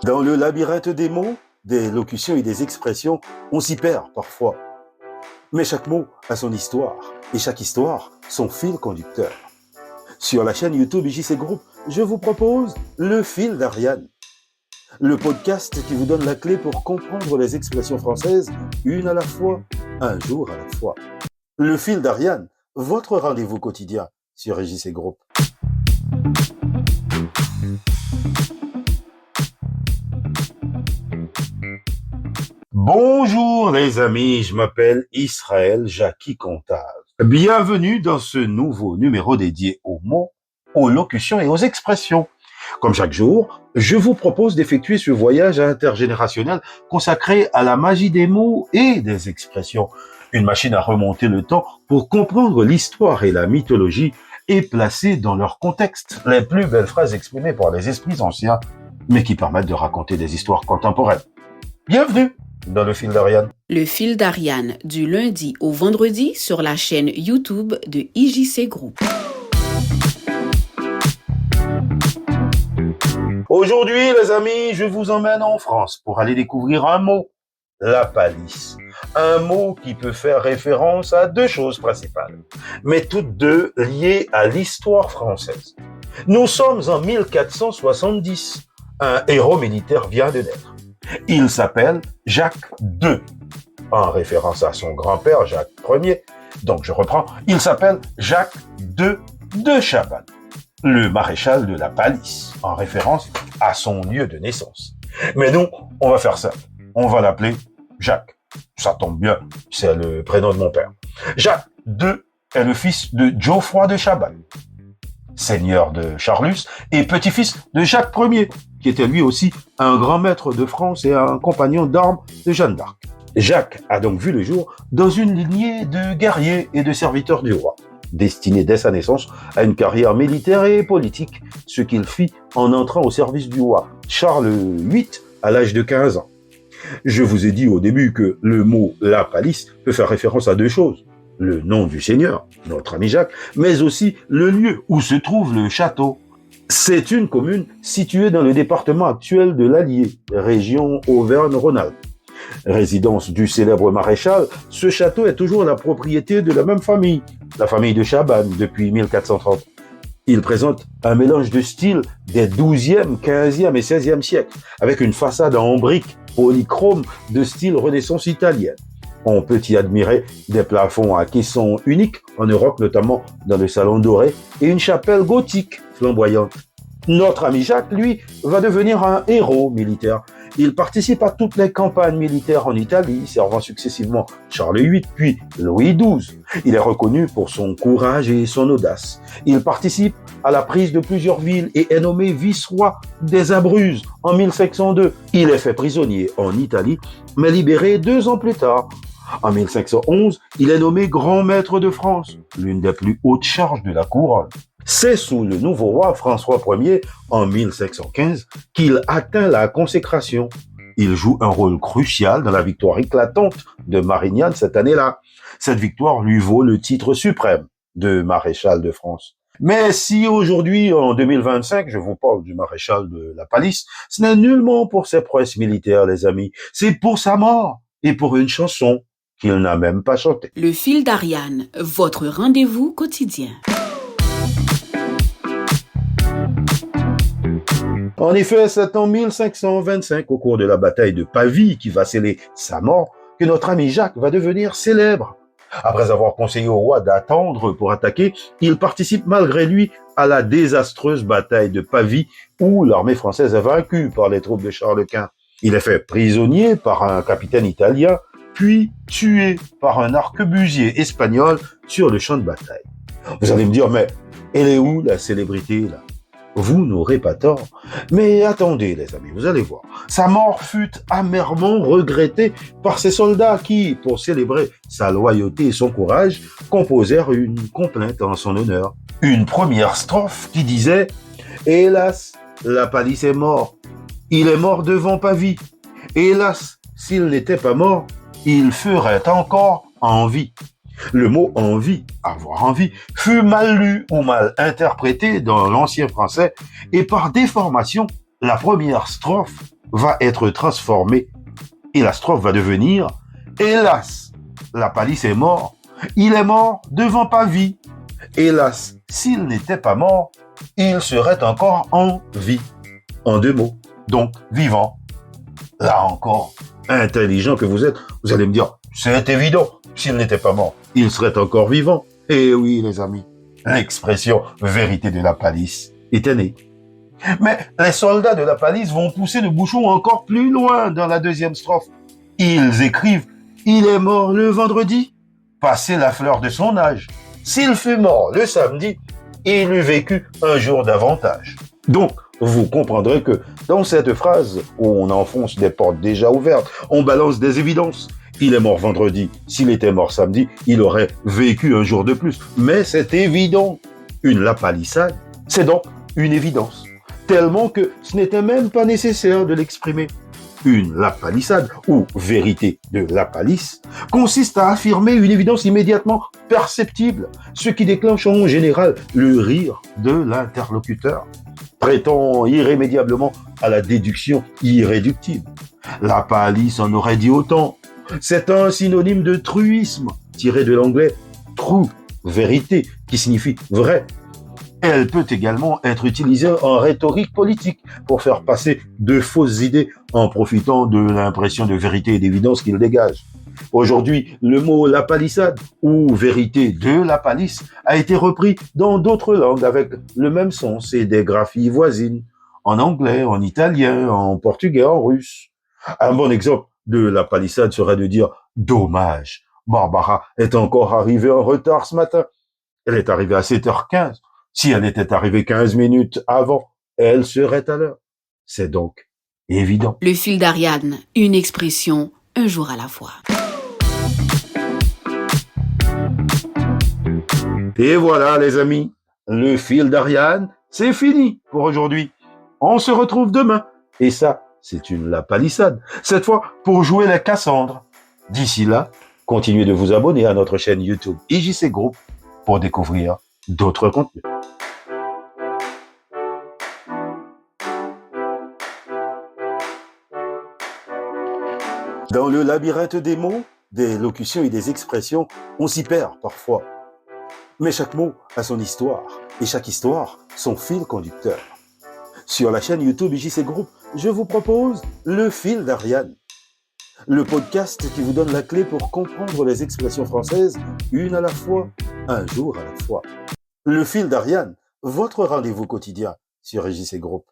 Dans le labyrinthe des mots, des locutions et des expressions, on s'y perd parfois. Mais chaque mot a son histoire, et chaque histoire, son fil conducteur. Sur la chaîne YouTube IJC Group, je vous propose Le Fil d'Ariane, le podcast qui vous donne la clé pour comprendre les expressions françaises, une à la fois, un jour à la fois. Le Fil d'Ariane, votre rendez-vous quotidien sur IJC Group. Bonjour les amis, je m'appelle Israël Jackie Contal. Bienvenue dans ce nouveau numéro dédié aux mots, aux locutions et aux expressions. Comme chaque jour, je vous propose d'effectuer ce voyage intergénérationnel consacré à la magie des mots et des expressions. Une machine à remonter le temps pour comprendre l'histoire et la mythologie et placer dans leur contexte les plus belles phrases exprimées par les esprits anciens, mais qui permettent de raconter des histoires contemporaines. Bienvenue dans Le Fil d'Ariane. Le Fil d'Ariane, du lundi au vendredi sur la chaîne YouTube de IJC Group. Aujourd'hui, les amis, je vous emmène en France pour aller découvrir un mot, la palisse. Un mot qui peut faire référence à deux choses principales, mais toutes deux liées à l'histoire française. Nous sommes en 1470. Un héros militaire vient de naître. Il s'appelle Jacques II, en référence à son grand-père Jacques Ier. Donc je reprends, il s'appelle Jacques II de Chabannes, le maréchal de la palisse, en référence à son lieu de naissance. Mais nous, on va faire simple. On va l'appeler Jacques. Ça tombe bien, c'est le prénom de mon père. Jacques II est le fils de Geoffroy de Chabannes, seigneur de Charlus et petit-fils de Jacques Ier, qui était lui aussi un grand maître de France et un compagnon d'armes de Jeanne d'Arc. Jacques a donc vu le jour dans une lignée de guerriers et de serviteurs du roi, destiné dès sa naissance à une carrière militaire et politique, ce qu'il fit en entrant au service du roi Charles VIII à l'âge de 15 ans. Je vous ai dit au début que le mot « la palisse » peut faire référence à deux choses. Le nom du seigneur, notre ami Jacques, mais aussi le lieu où se trouve le château. C'est une commune située dans le département actuel de l'Allier, région Auvergne-Rhône-Alpes. Résidence du célèbre maréchal, ce château est toujours la propriété de la même famille, la famille de Chabannes, depuis 1430. Il présente un mélange de styles des 12e, 15e et 16e siècles, avec une façade en briques polychrome de style Renaissance italienne. On peut y admirer des plafonds à caissons uniques en Europe, notamment dans le Salon Doré, et une chapelle gothique flamboyante. Notre ami Jacques, lui, va devenir un héros militaire. Il participe à toutes les campagnes militaires en Italie, servant successivement Charles VIII puis Louis XII. Il est reconnu pour son courage et son audace. Il participe à la prise de plusieurs villes et est nommé vice-roi des Abruzzes en 1502. Il est fait prisonnier en Italie, mais libéré 2 ans plus tard. En 1511, il est nommé grand maître de France, l'une des plus hautes charges de la couronne. C'est sous le nouveau roi François Ier, en 1515, qu'il atteint la consécration. Il joue un rôle crucial dans la victoire éclatante de Marignane cette année-là. Cette victoire lui vaut le titre suprême de maréchal de France. Mais si aujourd'hui, en 2025, je vous parle du maréchal de la palisse, ce n'est nullement pour ses prouesses militaires, les amis. C'est pour sa mort et pour une chanson qu'il n'a même pas chantée. Le Fil d'Ariane, votre rendez-vous quotidien. En effet, c'est en 1525, au cours de la bataille de Pavie, qui va sceller sa mort, que notre ami Jacques va devenir célèbre. Après avoir conseillé au roi d'attendre pour attaquer, il participe malgré lui à la désastreuse bataille de Pavie, où l'armée française est vaincue par les troupes de Charles Quint. Il est fait prisonnier par un capitaine italien, puis tué par un arquebusier espagnol sur le champ de bataille. Vous allez me dire, mais elle est où la célébrité là ? Vous n'aurez pas tort. Mais attendez les amis, vous allez voir. Sa mort fut amèrement regrettée par ses soldats qui, pour célébrer sa loyauté et son courage, composèrent une complainte en son honneur. Une première strophe qui disait « Hélas, la palisse est mort. Il est mort devant Pavie. Hélas, s'il n'était pas mort, il ferait encore envie. » Le mot « envie », avoir envie, fut mal lu ou mal interprété dans l'ancien français et par déformation, la première strophe va être transformée et la strophe va devenir « Hélas, la palisse est mort, il est mort devant Pavie. Hélas, s'il n'était pas mort, il serait encore en vie. » En 2 mots, donc vivant. Là encore, intelligent que vous êtes, vous allez me dire « C'est évident, s'il n'était pas mort, il serait encore vivant. » Eh oui, les amis, l'expression « vérité de la palisse » était née. Mais les soldats de la palisse vont pousser le bouchon encore plus loin dans la 2e strophe. Ils écrivent « Il est mort le vendredi, passé la fleur de son âge. S'il fut mort le samedi, il eût vécu un jour davantage. » Donc, vous comprendrez que dans cette phrase où on enfonce des portes déjà ouvertes, on balance des évidences. Il est mort vendredi. S'il était mort samedi, il aurait vécu un jour de plus. Mais c'est évident. Une lapalissade, c'est donc une évidence. Tellement que ce n'était même pas nécessaire de l'exprimer. Une lapalissade, ou vérité de la palisse, consiste à affirmer une évidence immédiatement perceptible, ce qui déclenche en général le rire de l'interlocuteur, prêtant irrémédiablement à la déduction irréductible. La palisse en aurait dit autant. C'est un synonyme de truisme, tiré de l'anglais true, vérité, qui signifie vrai. Elle peut également être utilisée en rhétorique politique pour faire passer de fausses idées en profitant de l'impression de vérité et d'évidence qu'il dégage. Aujourd'hui, le mot lapalissade ou vérité de la palisse a été repris dans d'autres langues avec le même sens et des graphies voisines, en anglais, en italien, en portugais, en russe. Un bon exemple de la palissade serait de dire « dommage, Barbara est encore arrivée en retard ce matin. Elle est arrivée à 7h15. Si elle était arrivée 15 minutes avant, elle serait à l'heure. » C'est donc évident. Le fil d'Ariane, une expression, un jour à la fois. Et voilà les amis, le fil d'Ariane, c'est fini pour aujourd'hui. On se retrouve demain. Et ça, c'est une lapalissade. Cette fois, pour jouer la Cassandre. D'ici là, continuez de vous abonner à notre chaîne YouTube IJC Group pour découvrir d'autres contenus. Dans le labyrinthe des mots, des locutions et des expressions, on s'y perd parfois. Mais chaque mot a son histoire, et chaque histoire, son fil conducteur. Sur la chaîne YouTube IJC Group, je vous propose le fil d'Ariane, le podcast qui vous donne la clé pour comprendre les expressions françaises, une à la fois, un jour à la fois. Le fil d'Ariane, votre rendez-vous quotidien sur IJC Group.